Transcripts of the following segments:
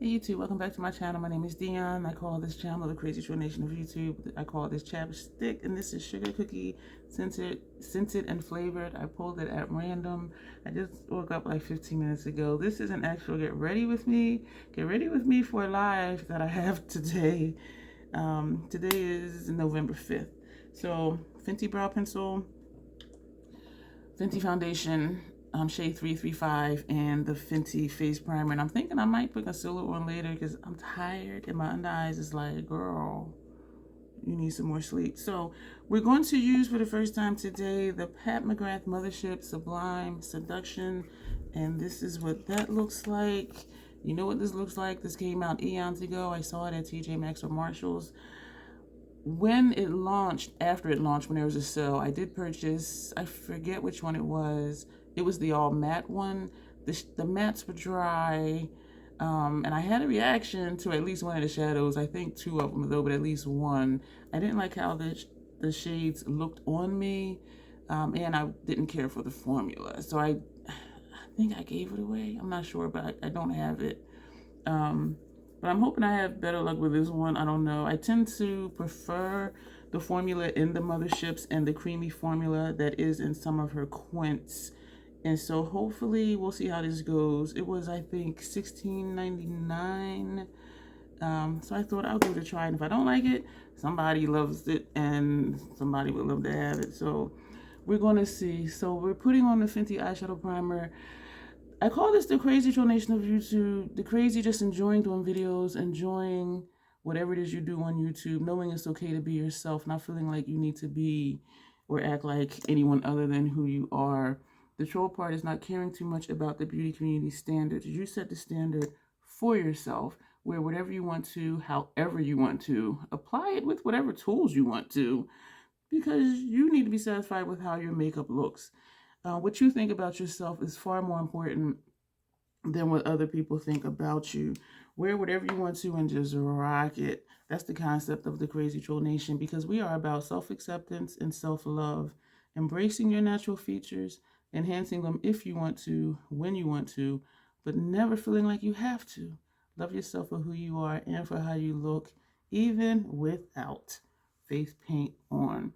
Hey YouTube, welcome back to my channel. My name is Dion. I call this channel the Crazy Troll Nation of YouTube. I call this chapstick, and this is sugar cookie scented and flavored. I pulled it at random. I just woke up like 15 minutes ago. This is an actual get ready with me for a live that I have today. Today is November 5th. So Fenty brow pencil, Fenty foundation, shade 335, and the Fenty face primer. And I'm thinking I might put concealer on later because I'm tired and my under eyes is like, girl, you need some more sleep. So we're going to use for the first time today the Pat McGrath Mothership Sublime Seduction. And this is what that looks like. You know what this looks like? This came out eons ago. I saw it at TJ Maxx or Marshall's. When it launched, after it launched, when there was a sale, I did purchase, I forget which one it was. It was the all matte one. The mattes were dry, and I had a reaction to at least one of the shadows. I think two of them though, but at least one. I didn't like how the shades looked on me, and I didn't care for the formula. So I think I gave it away. I'm not sure, but I don't have it. But I'm hoping I have better luck with this one. I don't know. I tend to prefer the formula in the Motherships and the creamy formula that is in some of her Quints. And so hopefully we'll see how this goes. It was, I think, $16.99. So I thought I'll give it a try. And if I don't like it, somebody loves it and somebody would love to have it. So we're going to see. So we're putting on the Fenty eyeshadow primer. I call this the Crazy Troll Nation of YouTube. The crazy, just enjoying doing videos, enjoying whatever it is you do on YouTube, knowing it's okay to be yourself, not feeling like you need to be or act like anyone other than who you are. The troll part is not caring too much about the beauty community standards. You set the standard for yourself, where whatever you want to, however you want to, apply it with whatever tools you want to, because you need to be satisfied with how your makeup looks. What you think about yourself is far more important than what other people think about you. Wear whatever you want to and just rock it. That's the concept of the Crazy Troll Nation, because we are about self-acceptance and self-love, embracing your natural features, enhancing them if you want to, when you want to, but never feeling like you have to. Love yourself for who you are and for how you look, even without face paint on.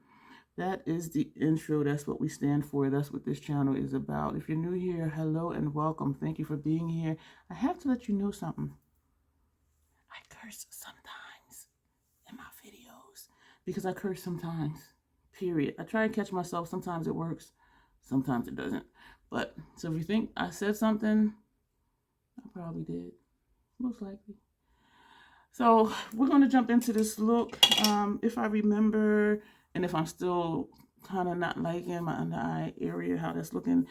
That is the intro. That's what we stand for. That's what this channel is about. If you're new here, hello and welcome. Thank you for being here. I have to let you know something. I curse sometimes in my videos because I curse sometimes, period. I try and catch myself. Sometimes it works. Sometimes it doesn't. But, so if you think I said something, I probably did. Most likely. So, we're going to jump into this look. If I remember... And if I'm still kind of not liking my under eye area, how that's looking,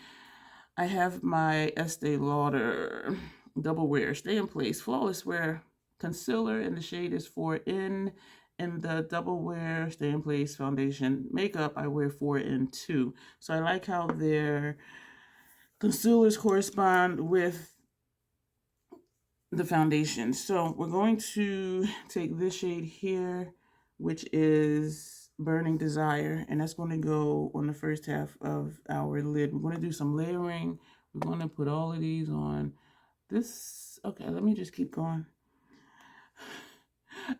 I have my Estee Lauder Double Wear Stay in Place Flawless Wear Concealer, and the shade is 4N. And the Double Wear Stay in Place Foundation Makeup, I wear 4N2. So I like how their concealers correspond with the foundation. So we're going to take this shade here, which is Burning Desire, and that's going to go on the first half of our lid. We're going to do some layering. We're going to put all of these on this. Okay, let me just keep going.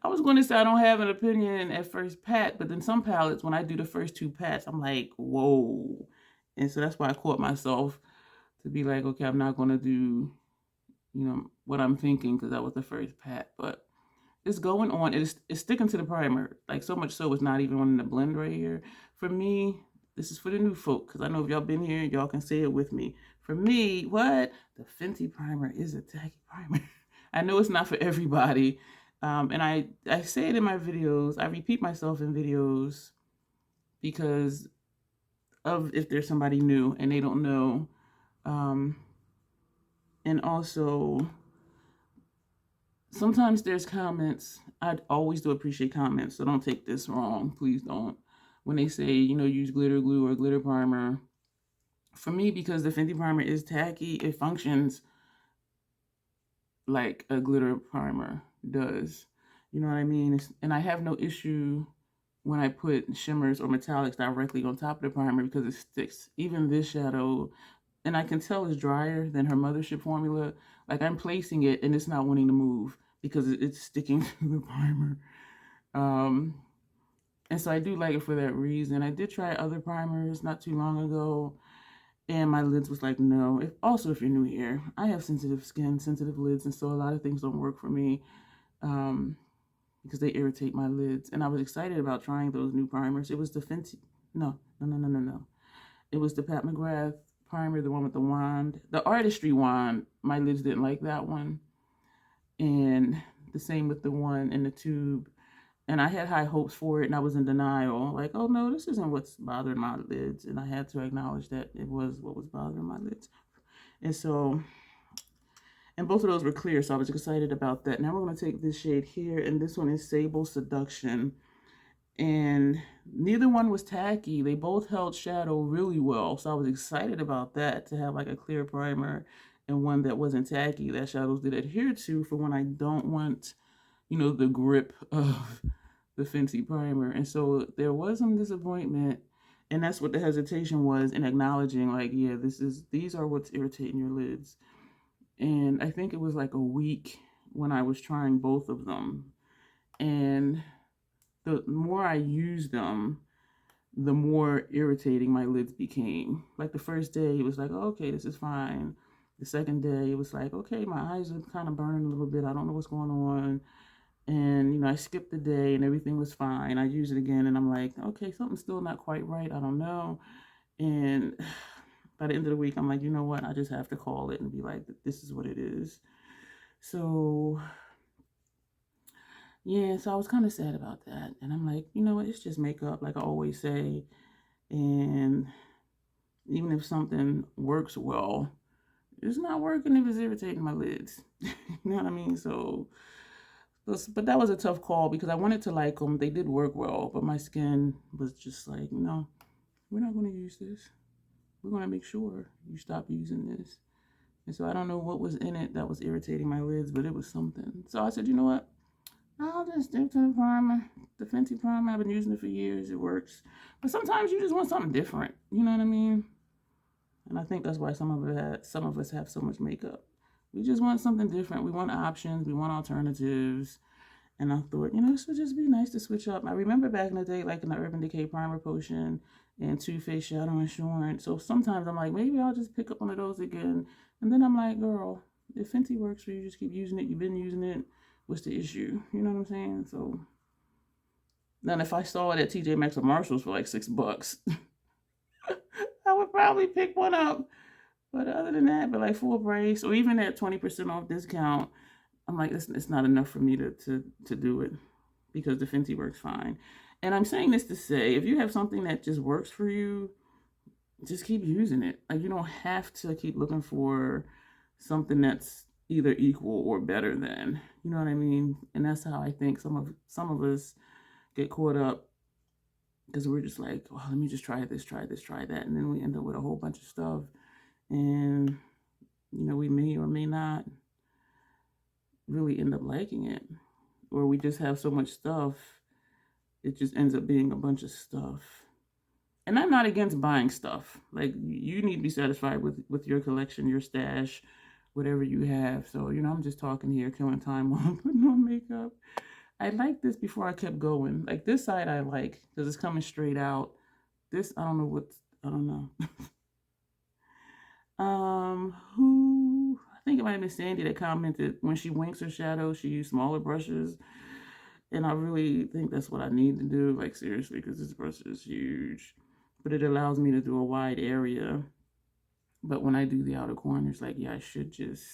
I was going to say I don't have an opinion at first pat, but then some palettes, when I do the first two pats, I'm like, whoa. And so that's why I caught myself to be like, okay, I'm not going to do, you know, what I'm thinking, because that was the first pat. But it's going on. It's sticking to the primer. Like, so much so it's not even on the blend right here. For me, this is for the new folk, because I know if y'all been here, y'all can say it with me. For me, what? The Fenty primer is a tacky primer. I know it's not for everybody. And I say it in my videos. I repeat myself in videos because of if there's somebody new and they don't know. And also... sometimes there's comments. I always do appreciate comments, so don't take this wrong. Please don't. When they say, you know, use glitter glue or glitter primer. For me, because the Fenty primer is tacky, it functions like a glitter primer does. You know what I mean? And I have no issue when I put shimmers or metallics directly on top of the primer because it sticks. Even this shadow and I can tell it's drier than her MTHRSHP formula. Like I'm placing it and it's not wanting to move because it's sticking to the primer. And so I do like it for that reason. I did try other primers not too long ago, and my lids was like, no. Also, if you're new here, I have sensitive skin, sensitive lids, and so a lot of things don't work for me because they irritate my lids. And I was excited about trying those new primers. It was the Fenty, no. It was the Pat McGrath primer, the one with the wand. The artistry wand, my lids didn't like that one. And the same with the one in the tube. And I had high hopes for it, and I was in denial. Like, oh no, this isn't what's bothering my lids. And I had to acknowledge that it was what was bothering my lids. And so, and both of those were clear, so I was excited about that. Now we're going to take this shade here, and this one is Sublime Seduction. And neither one was tacky. They both held shadow really well. So I was excited about that, to have like a clear primer and one that wasn't tacky, that shadows did adhere to for when I don't want, you know, the grip of the Fenty primer. And so there was some disappointment, and that's what the hesitation was in acknowledging, like, yeah, these are what's irritating your lids. And I think it was like a week when I was trying both of them. And the more I used them, the more irritating my lids became. Like the first day, it was like, oh, okay, this is fine. The second day, it was like, okay, my eyes are kind of burning a little bit. I don't know what's going on. And, you know, I skipped the day and everything was fine. I use it again and I'm like, okay, something's still not quite right. I don't know. And by the end of the week, I'm like, you know what? I just have to call it and be like, this is what it is. So yeah, so I was kind of sad about that. And I'm like, you know what? It's just makeup, like I always say. And even if something works well, it's not working if it's irritating my lids. You know what I mean? So, but that was a tough call because I wanted to like them. They did work well, but my skin was just like, no, we're not going to use this. We're going to make sure you stop using this. And so I don't know what was in it that was irritating my lids, but it was something. So I said, you know what? I'll just stick to the primer. The Fenty primer, I've been using it for years. It works. But sometimes you just want something different. You know what I mean? And I think that's why some of us have so much makeup. We just want something different. We want options. We want alternatives. And I thought, you know, this would just be nice to switch up. I remember back in the day, like in the Urban Decay Primer Potion and Too Faced Shadow Insurance. So sometimes I'm like, maybe I'll just pick up one of those again. And then I'm like, girl, if Fenty works for you, just keep using it. You've been using it. What's the issue? You know what I'm saying? So then if I saw it at TJ Maxx or Marshalls for like $6, I would probably pick one up. But other than that, but like full price or even at 20% off discount, I'm like, it's not enough for me to do it because the Fenty works fine. And I'm saying this to say, if you have something that just works for you, just keep using it. Like you don't have to keep looking for something that's either equal or better than, you know what I mean? And that's how I think some of us get caught up because we're just like, well, let me just try this, try that. And then we end up with a whole bunch of stuff. And, you know, we may or may not really end up liking it. Or we just have so much stuff, it just ends up being a bunch of stuff. And I'm not against buying stuff. Like, you need to be satisfied with your collection, your stash, whatever you have. So, you know, I'm just talking here, killing time while I'm putting on makeup. I like this before I kept going. Like, this side I like, because it's coming straight out. This, I don't know. I think it might have been Sandy that commented when she winks her shadow, she used smaller brushes. And I really think that's what I need to do, like seriously, because this brush is huge. But it allows me to do a wide area. But when I do the outer corners, like, yeah, I should just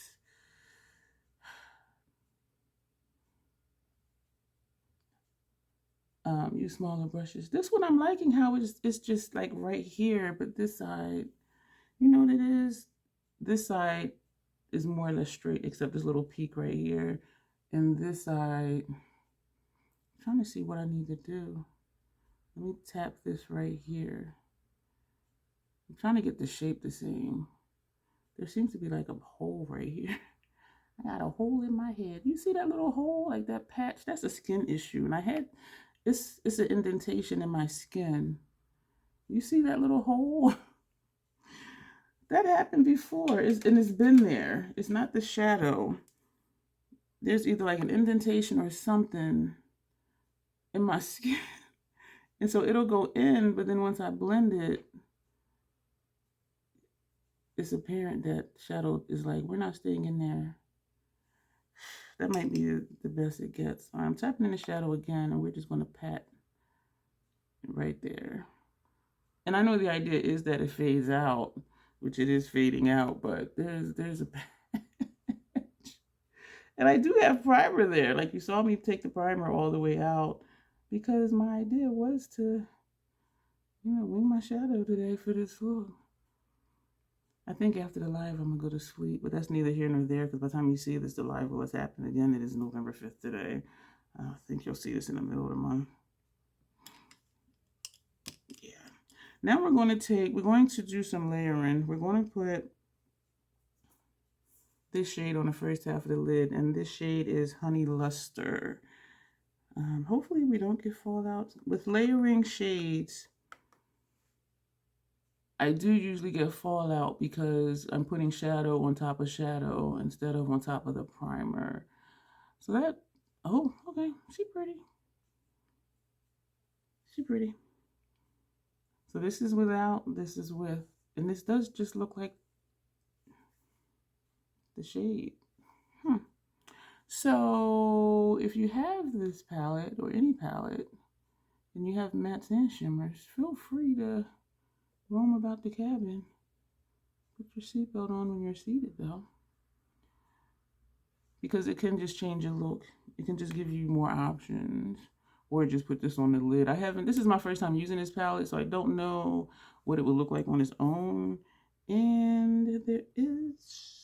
use smaller brushes. This one I'm liking how it's just like right here, but this side, you know what it is? This side is more or less straight, except this little peak right here. And this side, I'm trying to see what I need to do. Let me tap this right here. I'm trying to get the shape the same. There seems to be like a hole right here. I got a hole in my head. You see that little hole, like that patch? That's a skin issue. And I had, it's an indentation in my skin. You see that little hole? That happened before, and it's been there. It's not the shadow. There's either like an indentation or something in my skin. And so it'll go in, but then once I blend it, it's apparent that shadow is like, we're not staying in there. That might be the best it gets. I'm tapping in the shadow again, and we're just going to pat right there. And I know the idea is that it fades out, which it is fading out, but there's a patch. And I do have primer there. Like, you saw me take the primer all the way out because my idea was to, wing my shadow today for this look. I think after the live, I'm going to go to sleep, but that's neither here nor there because by the time you see this, the live will have happened again. It is November 5th today. I think you'll see this in the middle of the month. Yeah. Now we're going to do some layering. We're going to put this shade on the first half of the lid, and this shade is Honey Luster. Hopefully we don't get fallout. With layering shades, I do usually get fallout because I'm putting shadow on top of shadow instead of on top of the primer. So that, oh, okay, she pretty. She pretty. So this is without, this is with, and this does just look like the shade. So if you have this palette or any palette and you have mattes and shimmers, feel free to roam about the cabin. Put your seatbelt on when you're seated though, because it can just change your look. It can just give you more options, or just put this on the lid. This is my first time using this palette, so I don't know what it would look like on its own. And there is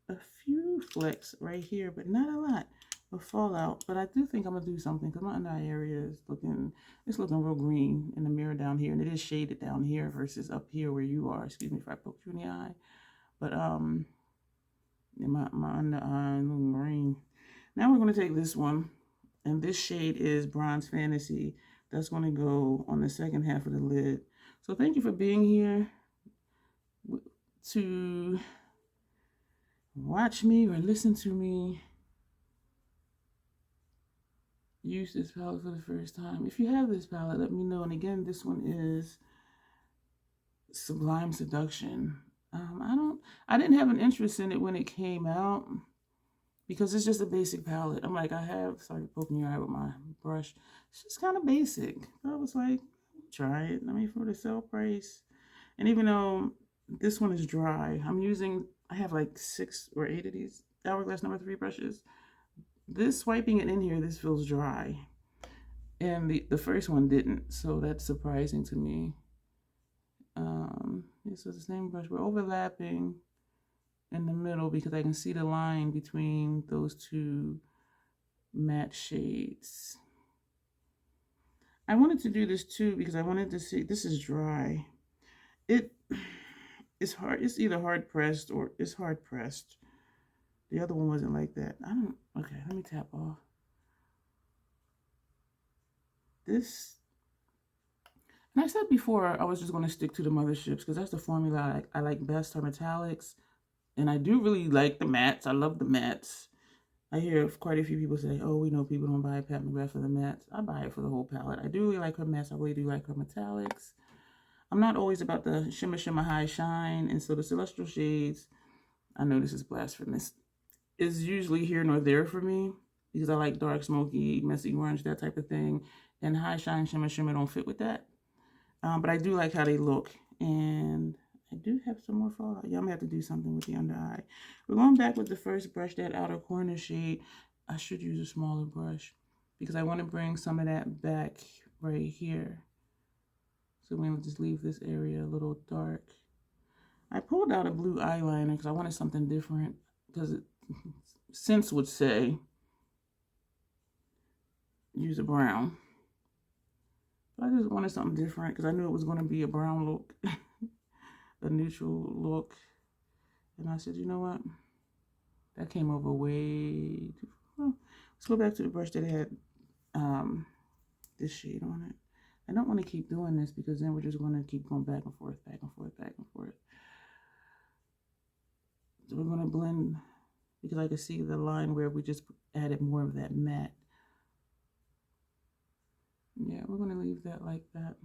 a few flecks right here, but not a lot of fallout. But I do think I'm gonna do something because my under eye area is looking real green in the mirror down here, and it is shaded down here versus up here where you are. Excuse me if I poked you in the eye, but in my under eye looking green. Now we're gonna take this one, and this shade is Bronze Fantasy. That's gonna go on the second half of the lid. So thank you for being here to watch me or listen to me use this palette for the first time. If you have this palette, let me know. And again, this one is Sublime Seduction. I didn't have an interest in it when it came out because it's just a basic palette. I'm like, sorry, poking your eye with my brush. It's just kind of basic. So I was like, try it. I mean, for the sale price. And even though this one is dry, I have like 6 or 8 of these Hourglass number 3 brushes. This, swiping it in here, this feels dry. And the first one didn't, so that's surprising to me. This is the same brush. We're overlapping in the middle because I can see the line between those two matte shades. I wanted to do this too because I wanted to see, this is dry. It's hard, it's either hard pressed or it's hard pressed. The other one wasn't like that. Okay, let me tap off. This, and I said before I was just going to stick to the motherships because that's the formula I like best, are metallics. And I do really like the mattes. I love the mattes. I hear quite a few people say, oh, we know people don't buy Pat McGrath for the mattes. I buy it for the whole palette. I do really like her mattes. I really do like her metallics. I'm not always about the shimmer, shimmer, high shine. And so the celestial shades, I know this is blasphemous, is usually here nor there for me because I like dark, smoky, messy grunge, that type of thing. And high shine, shimmer, shimmer don't fit with that. But I do like how they look. And I do have some more fallout. Yeah, I'm going to have to do something with the under eye. We're going back with the first brush, that outer corner shade. I should use a smaller brush because I want to bring some of that back right here. So we're going to just leave this area a little dark. I pulled out a blue eyeliner because I wanted something different. Because Sense would say, use a brown. But I just wanted something different because I knew it was going to be a brown look. A neutral look. And I said, you know what? That came over way too well. Let's go back to the brush that had this shade on it. I don't want to keep doing this because then we're just going to keep going back and forth, back and forth, back and forth. So we're going to blend, because I can see the line where we just added more of that matte. Yeah, we're going to leave that like that.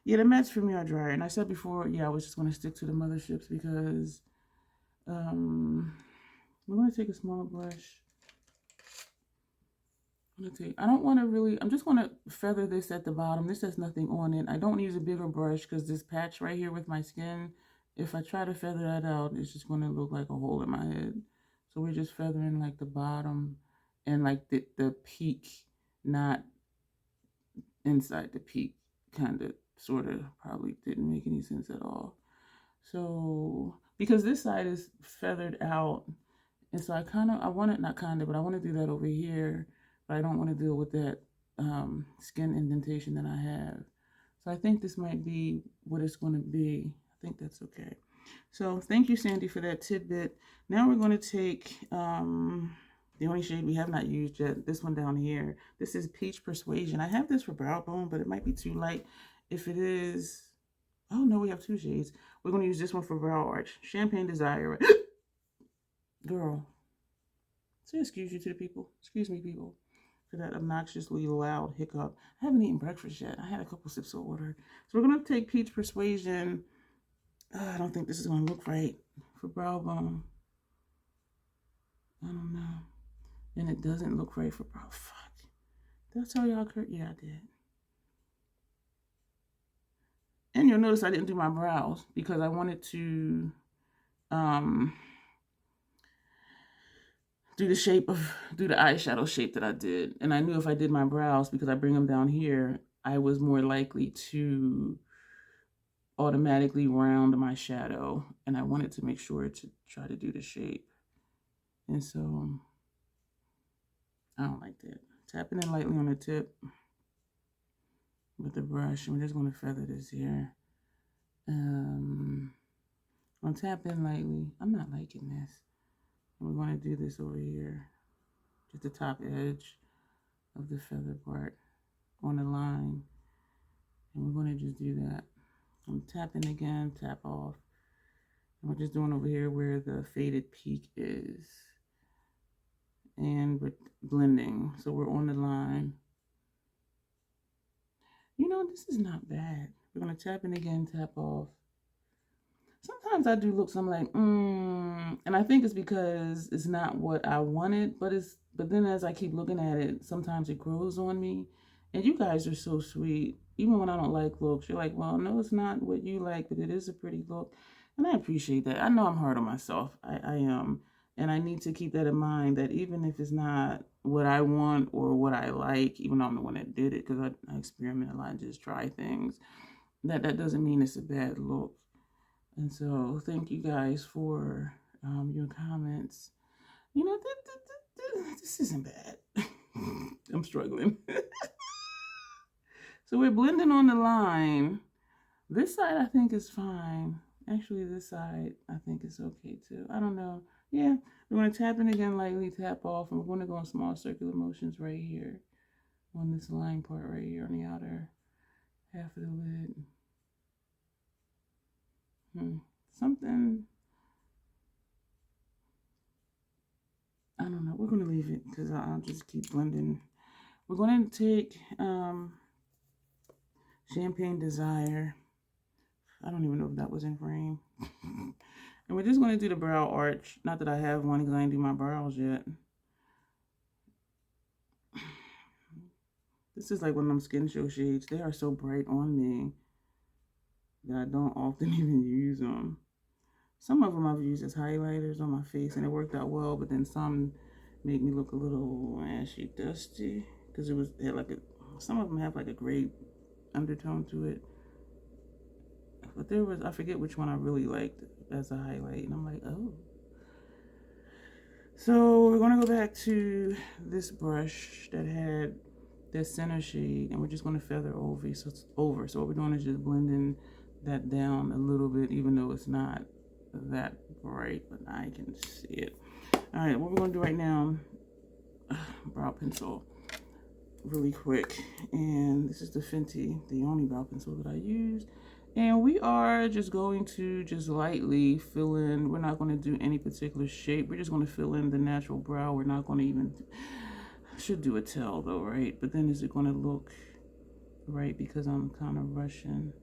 Yeah, the mattes for me are drier. And I said before, yeah, I was just going to stick to the motherships because we're going to take a small brush. I don't want to really, I'm just going to feather this at the bottom. This has nothing on it. I don't use a bigger brush because this patch right here with my skin, if I try to feather that out, it's just going to look like a hole in my head. So we're just feathering like the bottom and like the peak, not inside the peak, kind of, sort of, probably didn't make any sense at all. So, because this side is feathered out, and so I want it, not kind of, but I want to do that over here, but I don't want to deal with that skin indentation that I have. So I think this might be what it's going to be. I think that's okay. So thank you, Sandy, for that tidbit. Now we're going to take the only shade we have not used yet, this one down here. This is Peach Persuasion. I have this for brow bone, but it might be too light. If it is, oh no, we have two shades. We're going to use this one for brow arch. Champagne Desire. Girl, say excuse you to the people. Excuse me, people, for that obnoxiously loud hiccup. I haven't eaten breakfast yet. I had a couple sips of water. So we're going to take Peach Persuasion. I don't think this is going to look right for brow bone. I don't know. And it doesn't look right for brow. Fuck. Did I tell y'all, Kurt? Yeah, I did. And you'll notice I didn't do my brows because I wanted to do the eyeshadow shape that I did. And I knew if I did my brows, because I bring them down here, I was more likely to automatically round my shadow. And I wanted to make sure to try to do the shape. And so I don't like that. Tapping in lightly on the tip with the brush. And we're just going to feather this here. I'll tap in lightly. I'm not liking this. And we're going to do this over here. Just the top edge of the feather part on the line. And we're going to just do that. I'm tapping again, tap off. And we're just doing over here where the faded peak is. And we're blending. So we're on the line. You know, this is not bad. We're going to tap in again, tap off. Sometimes I do looks, I'm like, and I think it's because it's not what I wanted, but then as I keep looking at it, sometimes it grows on me. And you guys are so sweet. Even when I don't like looks, you're like, well, no, it's not what you like, but it is a pretty look. And I appreciate that. I know I'm hard on myself. I am. And I need to keep that in mind, that even if it's not what I want or what I like, even though I'm the one that did it, because I experiment a lot and just try things, that doesn't mean it's a bad look. And so thank you guys for your comments. You know, this isn't bad. I'm struggling. So we're blending on the line. This side I think is fine. Actually, this side I think is okay too. I don't know. Yeah, we're going to tap in again lightly, tap off, and we're going to go in small circular motions right here on this line part right here on the outer half of the lid. Something, I don't know. We're going to leave it because I'll just keep blending. We're going to take Champagne Desire. I don't even know if that was in frame. And we're just going to do the brow arch. Not that I have one because I didn't do my brows yet. This is like one of them skin show shades. They are so bright on me that I don't often even use them. Some of them I've used as highlighters on my face and it worked out well, but then some make me look a little ashy dusty because some of them have like a gray undertone to it. But I forget which one I really liked as a highlight, and I'm like, oh. So we're gonna go back to this brush that had this center shade, and we're just gonna feather over. So it's over. So what we're doing is just blending that down a little bit, even though it's not that bright, but I can see it. All right, what we're gonna do right now, brow pencil, really quick. And this is the Fenty, the only brow pencil that I use. And we are just going to just lightly fill in. We're not going to do any particular shape. We're just going to fill in the natural brow. We're not going to even, should do a tail though, right? But then is it going to look right because I'm kind of rushing.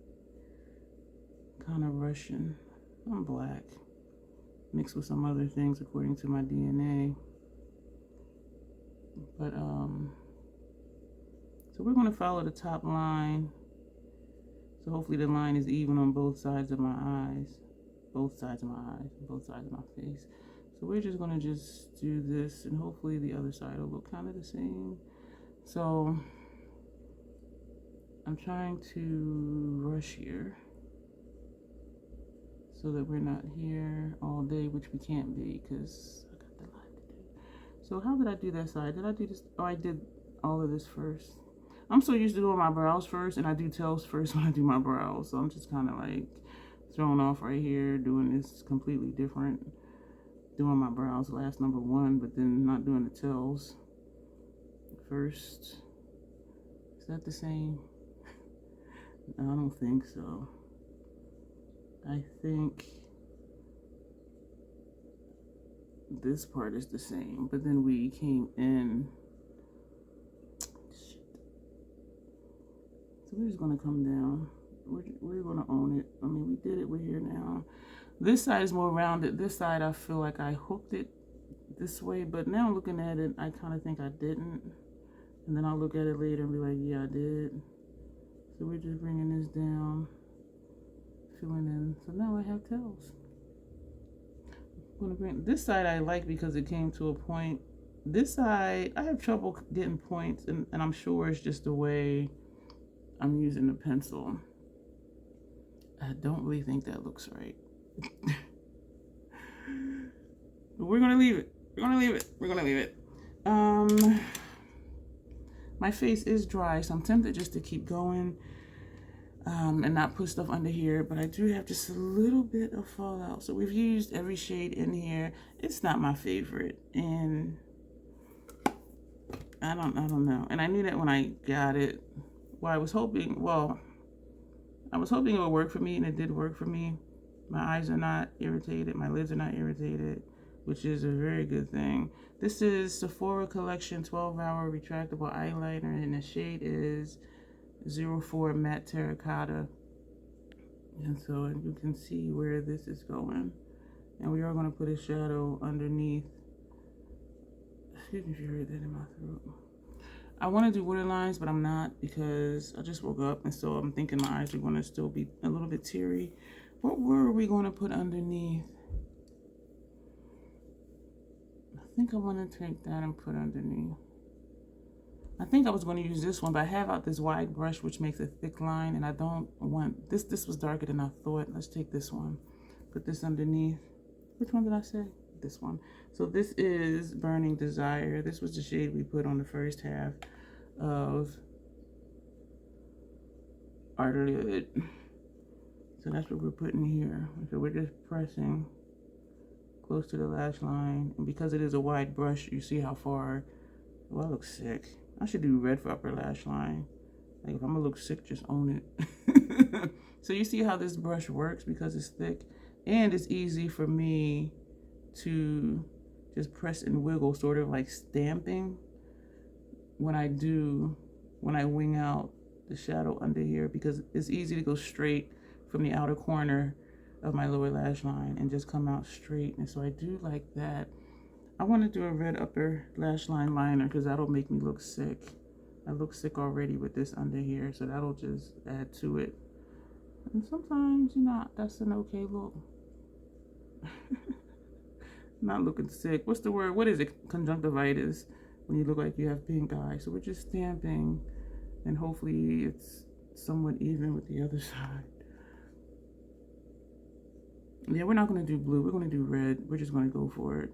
I'm black mixed with some other things according to my DNA. But so we're going to follow the top line. So hopefully the line is even on both sides of my eyes, both sides of my face. So we're just going to just do this, and hopefully the other side will look kind of the same. So I'm trying to rush here so that we're not here all day, which we can't be because I got the line to do. So how did I do that side? Did I do this? Oh, I did all of this first. I'm so used to doing my brows first, and I do tails first when I do my brows. So I'm just kind of like thrown off right here, doing this completely different. Doing my brows last, number one, but then not doing the tails first. Is that the same? No, I don't think so. I think this part is the same, but then we came in. So we're just going to come down. We're going to own it. I mean, we did it. We're here now. This side is more rounded. This side, I feel like I hooked it this way. But now looking at it, I kind of think I didn't. And then I'll look at it later and be like, yeah, I did. So we're just bringing this down, filling in. So now I have tails. I'm going to bring this side I like because it came to a point. This side, I have trouble getting points. And I'm sure it's just the way I'm using the pencil. I don't really think that looks right. But we're gonna leave it. My face is dry, so I'm tempted just to keep going and not put stuff under here, but I do have just a little bit of fallout. So we've used every shade in here. It's not my favorite, and I don't know. And I knew that when I got it. Well, I was hoping it would work for me, and it did work for me. My eyes are not irritated. My lids are not irritated, which is a very good thing. This is Sephora Collection 12-Hour Retractable Eyeliner, and the shade is 04 Matte Terracotta. And so you can see where this is going. And we are going to put a shadow underneath. Excuse me if you heard that in my throat. I want to do waterlines, but I'm not because I just woke up, and so I'm thinking my eyes are going to still be a little bit teary. What were we going to put underneath? I think I want to take that and put underneath. I think I was going to use this one, but I have out this wide brush, which makes a thick line, and I don't want this. This was darker than I thought. Let's take this one, put this underneath. Which one did I say? This one. So this is Burning Desire. This was the shade we put on the first half of our lid. So that's what we're putting here. So we're just pressing close to the lash line, and because it is a wide brush, you see how far. Oh, I look sick. I should do red for upper lash line. Like if I'm gonna look sick, just own it. So you see how this brush works because it's thick, and it's easy for me to just press and wiggle, sort of like stamping when I wing out the shadow under here, because it's easy to go straight from the outer corner of my lower lash line and just come out straight. And so I do like that. I want to do a red upper lash line liner because that'll make me look sick. I look sick already with this under here, so that'll just add to it. And sometimes, you know, that's an okay look. Not looking sick. What's the word? What is it? Conjunctivitis, when you look like you have pink eye. So we're just stamping, and hopefully it's somewhat even with the other side. Yeah, we're not going to do blue. We're going to do red. We're just going to go for it.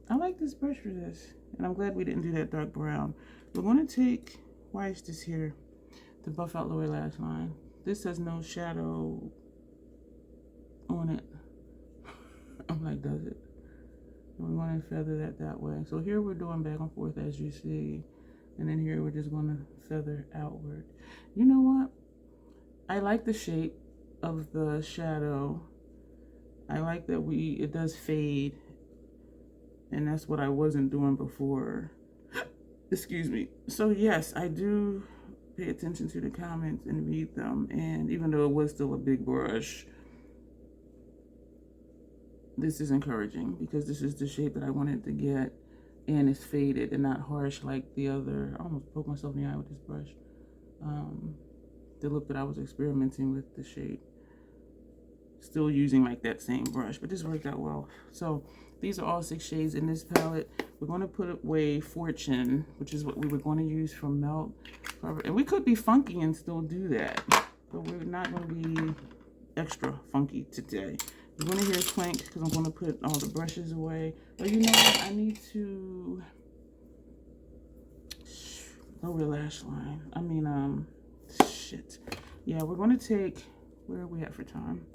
I like this brush for this, and I'm glad we didn't do that dark brown. We're going to take, why is this here? To buff out lower lash line. This has no shadow on it. I'm like, does it? And we want to feather that way. So here we're doing back and forth, as you see. And then here we're just going to feather outward. You know what? I like the shape of the shadow. I like that it does fade. And that's what I wasn't doing before. Excuse me. So yes, I do pay attention to the comments and read them. And even though it was still a big brush, this is encouraging because this is the shape that I wanted to get. And it's faded and not harsh like the other. I almost poked myself in the eye with this brush. The look that I was experimenting with the shape. Still using like that same brush, but this worked out well. So these are all 6 shades in this palette. We're going to put away Fortune, which is what we were going to use for Melt. And we could be funky and still do that, but we're not going to be extra funky today. You're going to hear clank because I'm going to put all the brushes away. But you know what? I need to lower lash line. I mean, shit. Yeah, we're going to take, where are we at for time?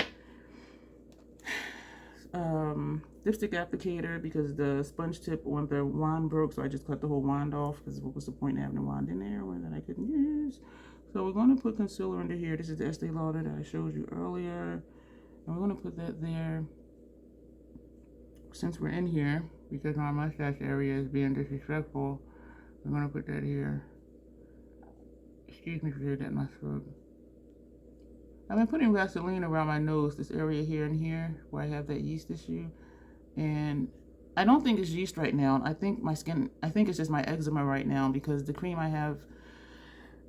Lipstick applicator because the sponge tip on the wand broke, so I just cut the whole wand off because what was the point of having a wand in there when that I couldn't use? So we're going to put concealer under here. This is the Estee Lauder that I showed you earlier. And we're going to put that there. Since we're in here, because my mustache area is being disrespectful, we're going to put that here. Excuse me for that in my throat. I've been putting Vaseline around my nose, this area here and here, where I have that yeast issue. And I don't think it's yeast right now. I think it's just my eczema right now because the cream I have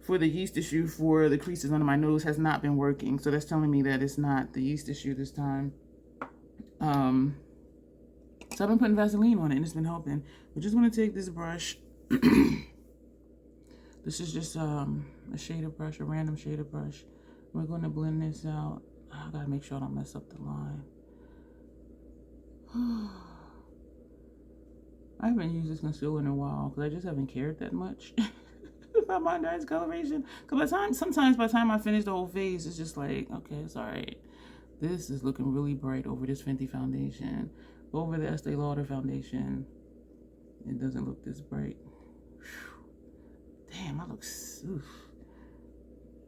for the yeast issue for the creases under my nose has not been working. So that's telling me that it's not the yeast issue this time. So I've been putting Vaseline on it and it's been helping. We're just going to take this brush. This is just a shader brush, a random shader brush. We're going to blend this out. I gotta make sure I don't mess up the line. I haven't used this concealer in a while because I just haven't cared that much about my under eye discoloration. Because sometimes by the time I finish the whole face, it's just like, okay, it's all right. This is looking really bright over this Fenty foundation. Over the Estee Lauder foundation, it doesn't look this bright. Damn, I look, oof.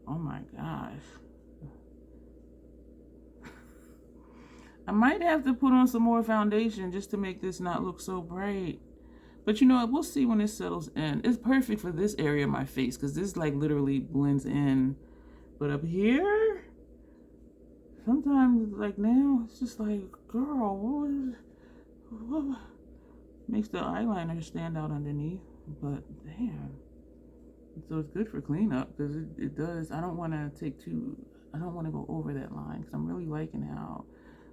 Oh my gosh. I might have to put on some more foundation just to make this not look so bright. But you know what? We'll see when it settles in. It's perfect for this area of my face because this like literally blends in. But up here, sometimes like now, it's just like, girl, what makes the eyeliner stand out underneath? But damn. So it's good for cleanup because it does. I don't want to go over that line because I'm really liking how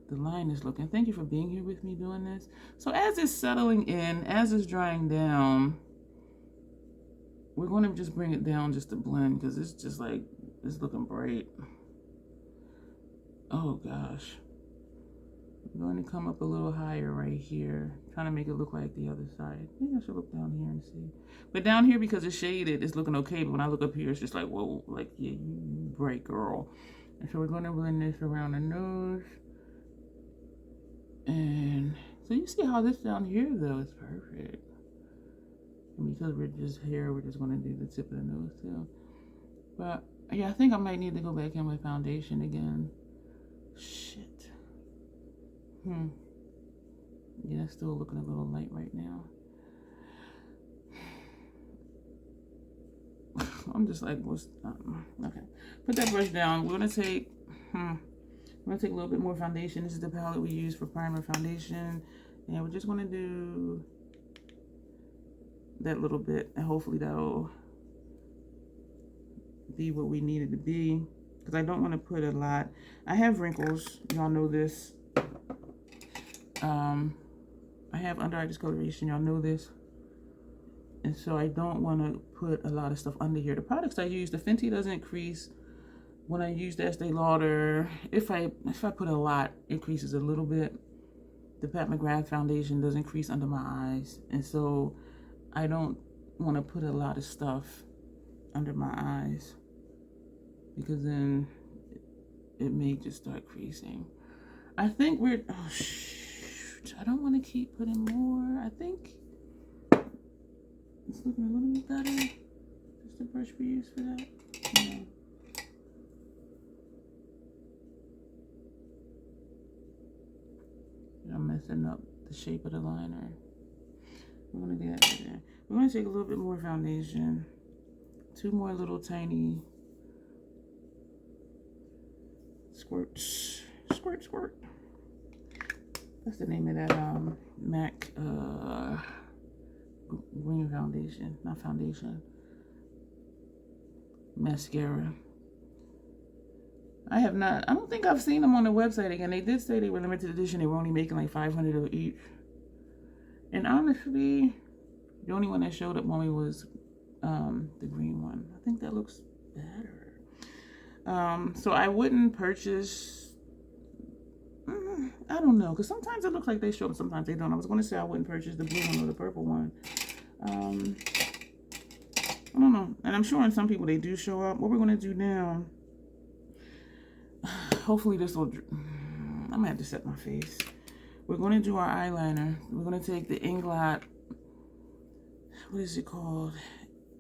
the line is looking. Thank you for being here with me doing this. So as it's settling in, as it's drying down, we're going to just bring it down just to blend because it's just like, it's looking bright. Oh gosh. I'm going to come up a little higher right here, trying to make it look like the other side. Maybe I should look down here and see. But down here, because it's shaded, it's looking okay. But when I look up here, it's just like, whoa, like, yeah, you bright girl. And so we're going to blend this around the nose. And so you see how this down here, though, is perfect. And because we're just here, we're just going to do the tip of the nose, too. But, yeah, I think I might need to go back in with foundation again. Shit. Yeah, it's still looking a little light right now. I'm just like, what's okay. Put that brush down. We're gonna take a little bit more foundation. This is the palette we use for primer foundation, and we're just gonna do that little bit, and hopefully that'll be what we need it to be. Because I don't want to put a lot. I have wrinkles. Y'all know this. I have under eye discoloration, y'all know this. And so I don't want to put a lot of stuff under here. The products I use, the Fenty doesn't crease. When I use the Estee Lauder, if I put a lot, it creases a little bit. The Pat McGrath foundation doesn't crease under my eyes. And so I don't want to put a lot of stuff under my eyes because then it may just start creasing. I think we're, oh shoot, I don't want to keep putting more. I think it's looking a little bit better. the brush we use for that? Yeah. I'm messing up the shape of the liner. We're gonna get that there. We're gonna take a little bit more foundation. 2 more little tiny squirts. Squirt, squirt. That's the name of that MAC green foundation. Not foundation. Mascara. I don't think I've seen them on the website again. They did say they were limited edition. They were only making like 500 of each. And honestly, the only one that showed up on me was the green one. I think that looks better. So I wouldn't purchase, I don't know, because sometimes it looks like they show up, sometimes they don't. I was going to say I wouldn't purchase the blue one or the purple one. I don't know. And I'm sure in some people they do show up. What we're going to do now, hopefully this will, I'm going to have to set my face. We're going to do our eyeliner. We're going to take the Inglot, what is it called?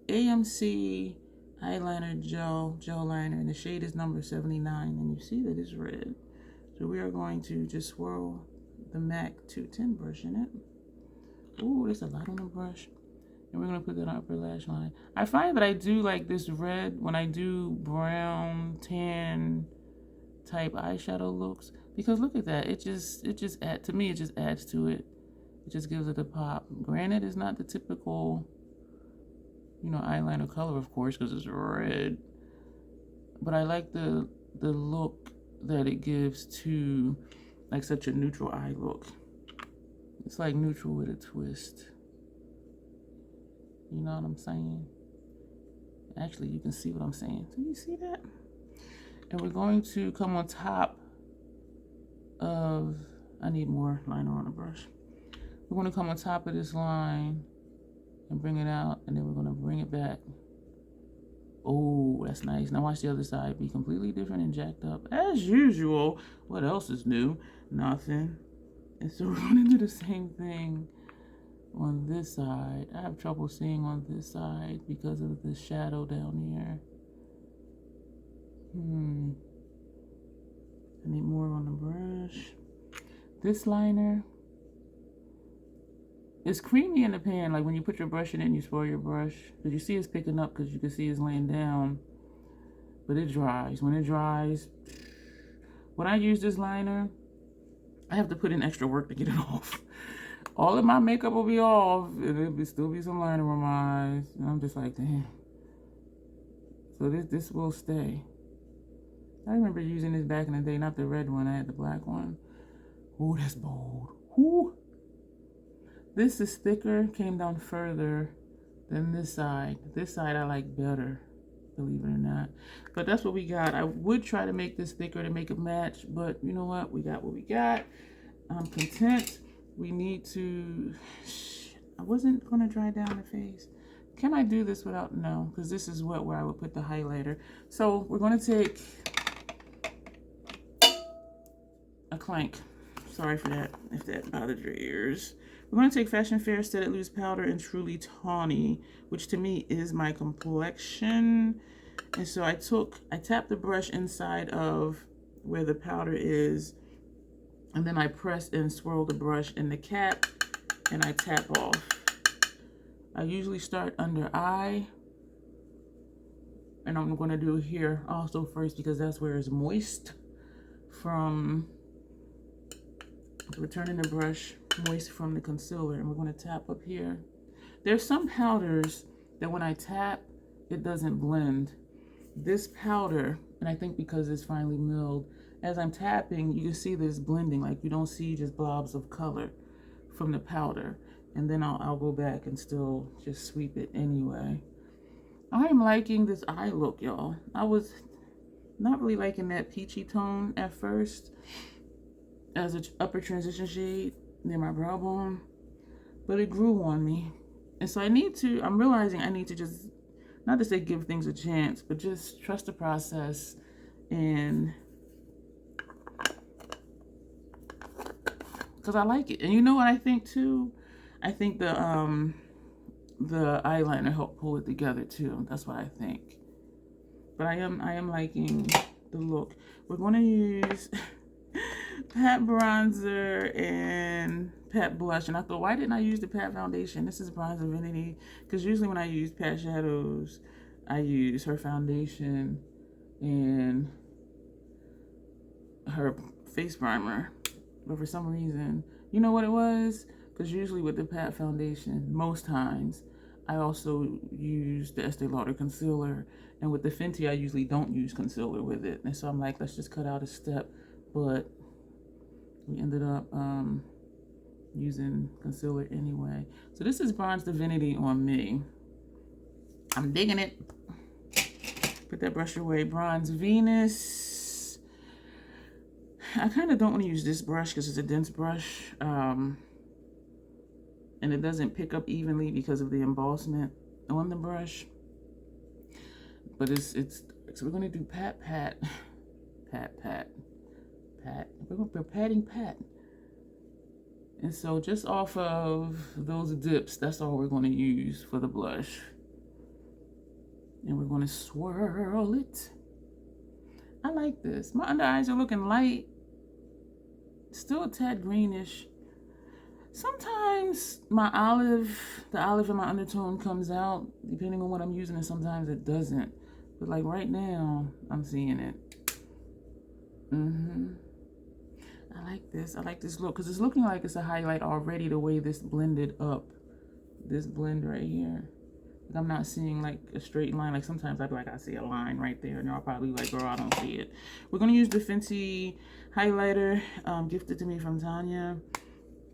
AMC eyeliner gel liner, and the shade is number 79, and you see that it's red. So we are going to just swirl the MAC 210 brush in it. Ooh, there's a lot on the brush. And we're going to put that on upper lash line. I find that I do like this red when I do brown, tan type eyeshadow looks, because look at that. It just adds, to me, it just adds to it. It just gives it a pop. Granted, it's not the typical, you know, eyeliner color, of course, because it's red. But I like the look that it gives to like such a neutral eye look. It's like neutral with a twist. You know what I'm saying? Actually, you can see what I'm saying. Do you see that? And we're going to come on top of, I need more liner on the brush. We're going to come on top of this line and bring it out, and then we're going to bring it back. Oh, that's nice. Now watch the other side be completely different and jacked up. As usual. What else is new? Nothing. And so we're going to do the same thing on this side. I have trouble seeing on this side because of the shadow down here. I need more on the brush. This liner is creamy in the pan. Like when you put your brush in it and you swirl your brush, because you see it's picking up because you can see it's laying down, but it dries. When it dries, when I use this liner, I have to put in extra work to get it off. All of my makeup will be off, and there'll still be some liner on my eyes. And I'm just like, damn. So this will stay. I remember using this back in the day, not the red one, I had the black one. Ooh, that's bold. Ooh. This is thicker, came down further than this side. This side I like better, believe it or not. But that's what we got. I would try to make this thicker to make it match, but you know what? We got what we got. I'm content. We need to, I wasn't gonna dry down the face. Can I do this without, no, because this is where I would put the highlighter. So we're gonna take a clank. Sorry for that, if that bothered your ears. We're going to take Fashion Fair Set It Loose Powder and Truly Tawny, which to me is my complexion. And so I tapped the brush inside of where the powder is, and then I press and swirl the brush in the cap, and I tap off. I usually start under eye, and I'm going to do here also first because that's where it's moist from returning the brush, moist from the concealer, and we're going to tap up here. There's some powders that when I tap, it doesn't blend. This powder, and I think because it's finely milled, as I'm tapping, you can see this blending, like you don't see just blobs of color from the powder. And then I'll go back and still just sweep it anyway. I'm liking this eye look, y'all. I was not really liking that peachy tone at first as an upper transition shade near my brow bone, but it grew on me. And so I'm realizing I need to just, not to say give things a chance, but just trust the process. And because I like it. And you know what I think too? I think the the eyeliner helped pull it together too. That's what I think. But I am liking the look. We're going to use Pat bronzer and Pat blush. And I thought, why didn't I use the Pat foundation? This is Bronze Divinity. Because usually when I use Pat shadows, I use her foundation and her face primer. But for some reason, you know what it was? Because usually with the Pat foundation, most times, I also use the Estee Lauder concealer. And with the Fenty, I usually don't use concealer with it. And so I'm like, let's just cut out a step. But we ended up using concealer anyway. So this is Bronze Divinity on me. I'm digging it. Put that brush away. Bronze Venus. I kind of don't want to use this brush because it's a dense brush. And it doesn't pick up evenly because of the embossment on the brush. But it's so we're going to do Pat. We're patting Pat. And so just off of those dips, that's all we're going to use for the blush. And we're going to swirl it. I like this. My under eyes are looking light. Still a tad greenish. Sometimes the olive in my undertone comes out depending on what I'm using, and sometimes it doesn't. But like right now, I'm seeing it. I like this. I like this look because it's looking like it's a highlight already the way this blended up. This blend right here. Like I'm not seeing like a straight line. Like sometimes I'd be like, I see a line right there. And I'll probably like, girl, I don't see it. We're going to use the Fenty highlighter gifted to me from Tanya.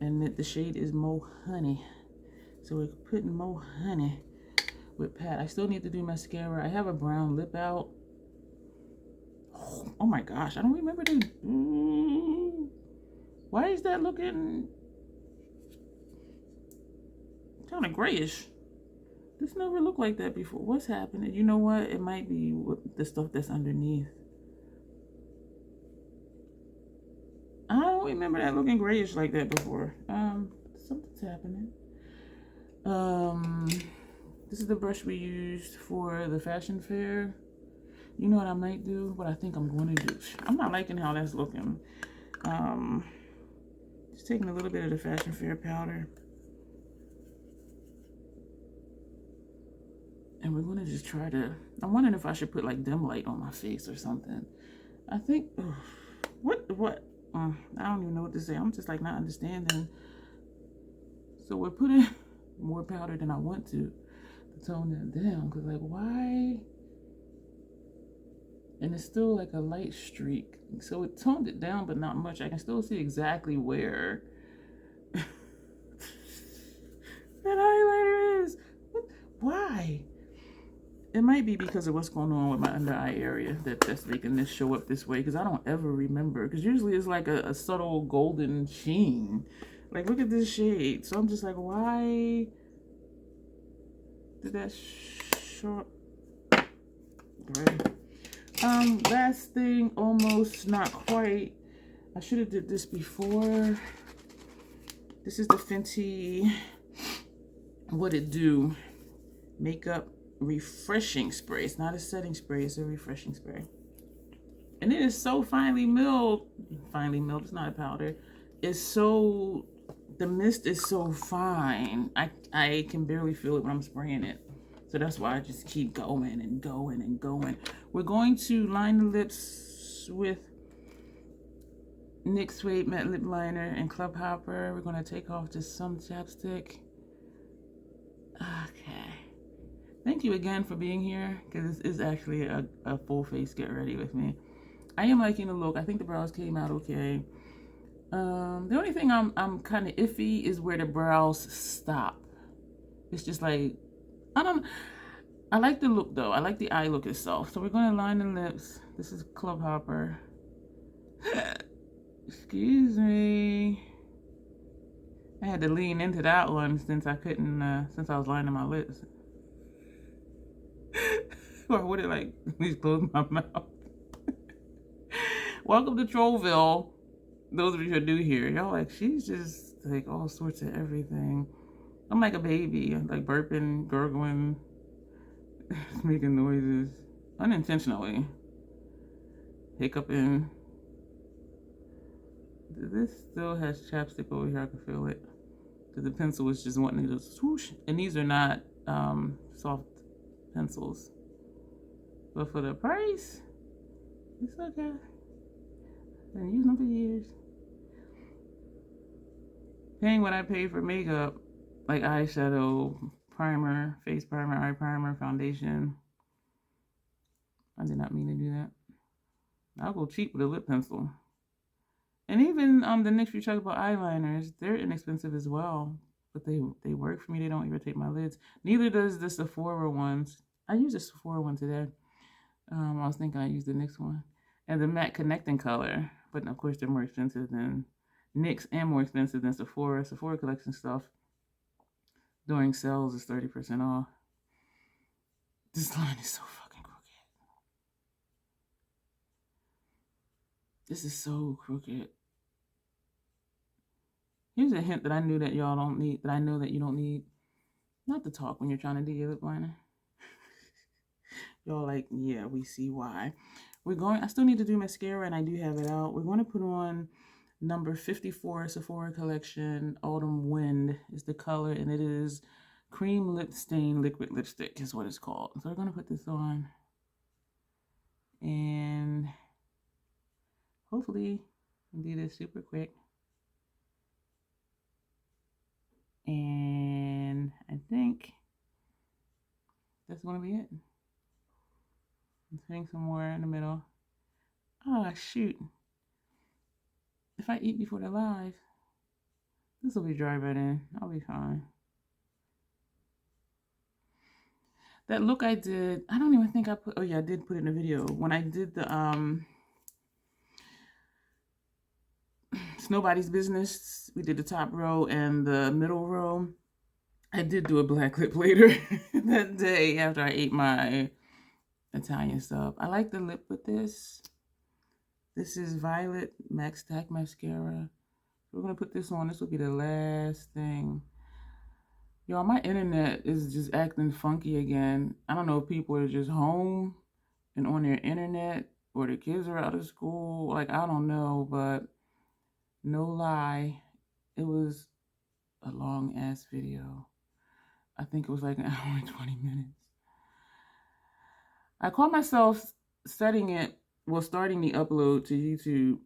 And the shade is Mo Honey. So we're putting Mo Honey with Pat. I still need to do mascara. I have a brown lip out. Oh my gosh, I don't remember this. Why is that looking kind of grayish? This never looked like that before. What's happening? You know what? It might be the stuff that's underneath. I don't remember that looking grayish like that before. Something's happening. This is the brush we used for the fashion fair. You know what I might do? What I think I'm going to do. I'm not liking how that's looking. Just taking a little bit of the fashion fair powder. And we're going to just try to... I'm wondering if I should put like dim light on my face or something. I think... What? I don't even know what to say. I'm just like not understanding. So we're putting more powder than I want to tone that down. Because like, why... And it's still like a light streak. So it toned it down, but not much. I can still see exactly where that highlighter is. Why? It might be because of what's going on with my under eye area that's making this show up this way. Because I don't ever remember. Because usually it's like a subtle golden sheen. Like, look at this shade. So I'm just like, why did that show up? Right. Last thing, almost not quite. I should have did this before. This is the Fenty What It Do makeup refreshing spray. It's not a setting spray, it's a refreshing spray. And it is so finely milled. Finely milled, it's not a powder. It's so, the mist is so fine. I can barely feel it when I'm spraying it. So that's why I just keep going and going and going. We're going to line the lips with NYX Suede Matte Lip Liner and Club Hopper. We're going to take off just some chapstick. Okay. Thank you again for being here, because this is actually a full face get ready with me. I am liking the look. I think the brows came out okay. The only thing I'm kind of iffy is where the brows stop. It's just like, I like the look though. I like the eye look itself. So we're going to line the lips. This is Club Hopper. Excuse me. I had to lean into that one since I couldn't, since I was lining my lips. Or would it like, please close my mouth. Welcome to Trollville. Those of you who are new here, y'all like, she's just like all sorts of everything. I'm like a baby, like burping, gurgling, making noises unintentionally, hiccuping. This still has chapstick over here. I can feel it. Because the pencil is just wanting to swoosh. And these are not soft pencils. But for the price, it's okay. I've been using them for years. Paying what I paid for makeup, like eyeshadow, primer, face primer, eye primer, foundation. I did not mean to do that. I'll go cheap with a lip pencil. And even the NYX you talk about eyeliners, they're inexpensive as well. But they work for me. They don't irritate my lids. Neither does the Sephora ones. I used the Sephora one today. I was thinking I used the NYX one. And the matte connecting color. But of course they're more expensive than NYX and more expensive than Sephora. Sephora collection stuff during sales is 30% off. This line is so fucking crooked. This is so crooked. Here's a hint that I knew that y'all don't need, that I know that you don't need. Not to talk when you're trying to do your lip liner. Y'all like, yeah, we see why. I still need to do mascara and I do have it out. We're going to put on number 54 Sephora collection. Autumn Wind is the color and it is cream lip stain liquid lipstick is what it's called. So we're going to put this on. And hopefully I'll do this super quick. And I think that's going to be it. I'm putting some more in the middle. Oh, shoot. If I eat before they're live, this will be dry by then. I'll be fine. That look I did, I don't even think I put, oh yeah, I did put it in a video. When I did the, It's Nobody's Business, we did the top row and the middle row. I did do a black lip later that day after I ate my Italian stuff. I like the lip with this. This is Violet Max Stack Mascara. We're going to put this on. This will be the last thing. Y'all, my internet is just acting funky again. I don't know if people are just home and on their internet or the kids are out of school. Like, I don't know, but no lie, it was a long ass video. I think it was like an hour and 20 minutes. I caught myself starting the upload to YouTube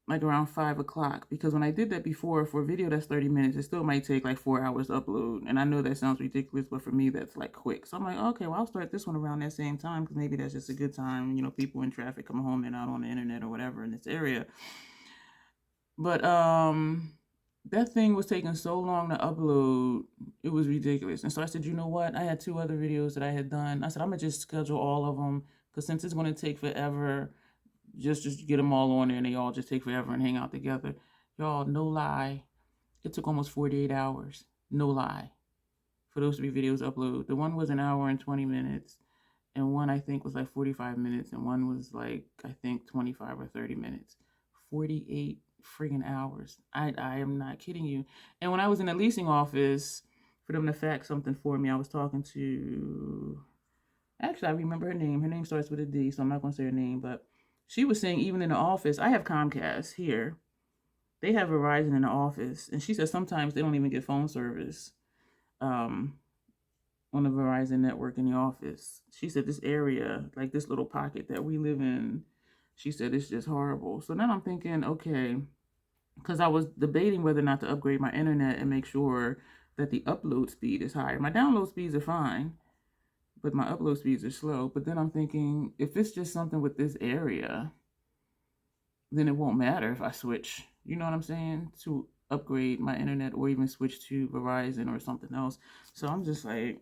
like around 5 o'clock because when I did that before for a video that's 30 minutes, it still might take like 4 hours to upload. And I know that sounds ridiculous, but for me, that's like quick. So I'm like, okay, well, I'll start this one around that same time because maybe that's just a good time. You know, people in traffic come home and out on the internet or whatever in this area. But that thing was taking so long to upload, it was ridiculous. And so I said, you know what? I had 2 other videos that I had done. I said, I'm going to just schedule all of them because since it's going to take forever, just get them all on there and they all just take forever and hang out together. Y'all, no lie, it took almost 48 hours. No lie. For those 3 videos upload. The one was an hour and 20 minutes. And one I think was like 45 minutes. And one was like, I think 25 or 30 minutes. 48 friggin' hours. I am not kidding you. And when I was in the leasing office for them to fax something for me, I was talking to, actually I remember her name. Her name starts with a D, so I'm not going to say her name, but she was saying even in the office, I have Comcast here. They have Verizon in the office. And she said sometimes they don't even get phone service on the Verizon network in the office. She said this area, like this little pocket that we live in, she said it's just horrible. So then I'm thinking, okay, because I was debating whether or not to upgrade my internet and make sure that the upload speed is higher. My download speeds are fine, but my upload speeds are slow. But then I'm thinking, if it's just something with this area, then it won't matter if I switch, you know what I'm saying, to upgrade my internet or even switch to Verizon or something else. So I'm just like,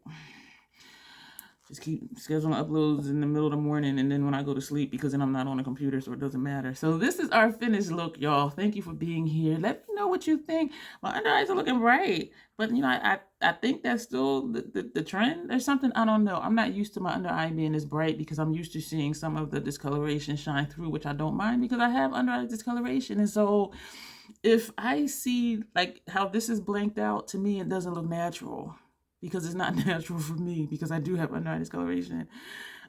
just keep scheduling uploads in the middle of the morning and then when I go to sleep because then I'm not on a computer, so it doesn't matter. So this is our finished look, y'all. Thank you for being here. Let me know what you think. My under eyes are looking bright, but you know, I think that's still the trend. There's something, I don't know. I'm not used to my under eye being this bright because I'm used to seeing some of the discoloration shine through, which I don't mind because I have under eye discoloration. And so if I see like how this is blanked out, to me it doesn't look natural because it's not natural for me because I do have under eye discoloration.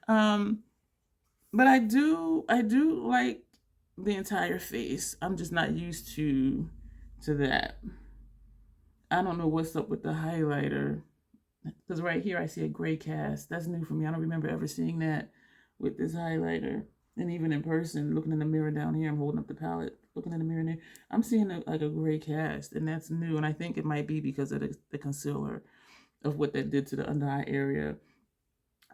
But I do like the entire face. I'm just not used to that. I don't know what's up with the highlighter because right here I see a gray cast. That's new for me. I don't remember ever seeing that with this highlighter. And even in person, looking in the mirror down here, I'm holding up the palette, looking in the mirror there, I'm seeing like a gray cast, and that's new. And I think it might be because of the concealer, of what that did to the under eye area.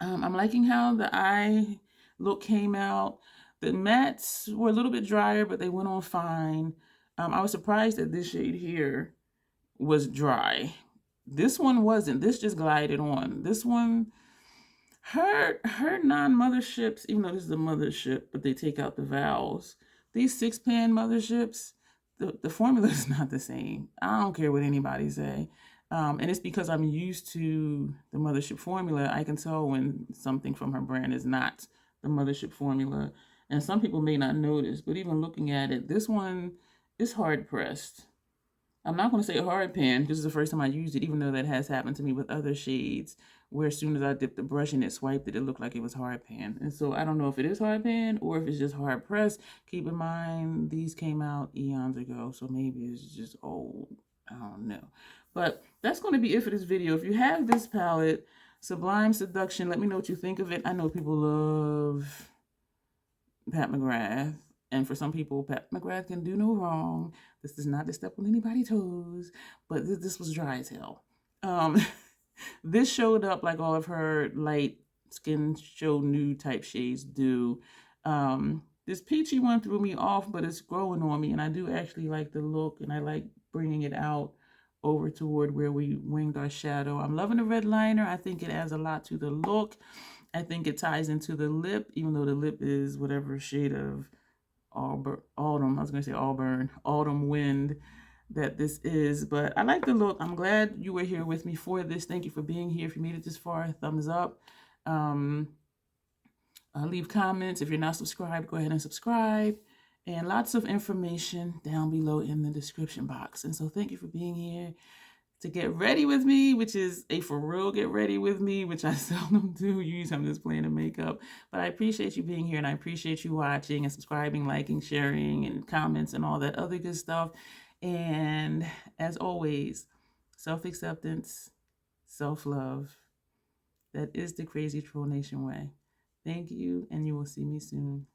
I'm liking how the eye look came out. The mattes were a little bit drier, but they went on fine. I was surprised that this shade here was dry. This one wasn't. This just glided on. This one, her non-motherships, even though this is a mothership, but they take out the vowels. These 6-pan motherships, the formula is not the same. I don't care what anybody say. And it's because I'm used to the mothership formula. I can tell when something from her brand is not the mothership formula. And some people may not notice, but even looking at it, this one is hard pressed. I'm not going to say hard pan because it's the first time I used it, even though that has happened to me with other shades where as soon as I dipped the brush and it swiped it, it looked like it was hard pan. And so I don't know if it is hard pan or if it's just hard pressed. Keep in mind, these came out eons ago, so maybe it's just old. I don't know. But that's going to be it for this video. If you have this palette, Sublime Seduction, let me know what you think of it. I know people love Pat McGrath. And for some people, Pat McGrath can do no wrong. This is not to step on anybody's toes, but this was dry as hell. This showed up like all of her light skin show nude type shades do. This peachy one threw me off, but it's growing on me, and I do actually like the look, and I like bringing it out over toward where we winged our shadow. I'm loving the red liner. I think it adds a lot to the look. I think it ties into the lip, even though the lip is whatever shade of autumn, I was going to say autumn wind that this is. But I like the look. I'm glad you were here with me for this. Thank you for being here. If you made it this far, thumbs up. Leave comments. If you're not subscribed, go ahead and subscribe. And lots of information down below in the description box. And so thank you for being here to get ready with me, which is a for real get ready with me, which I seldom do. Usually I'm just playing the makeup. But I appreciate you being here, and I appreciate you watching and subscribing, liking, sharing, and comments and all that other good stuff. And as always, self-acceptance, self-love. That is the Crazy Troll Nation way. Thank you, and you will see me soon.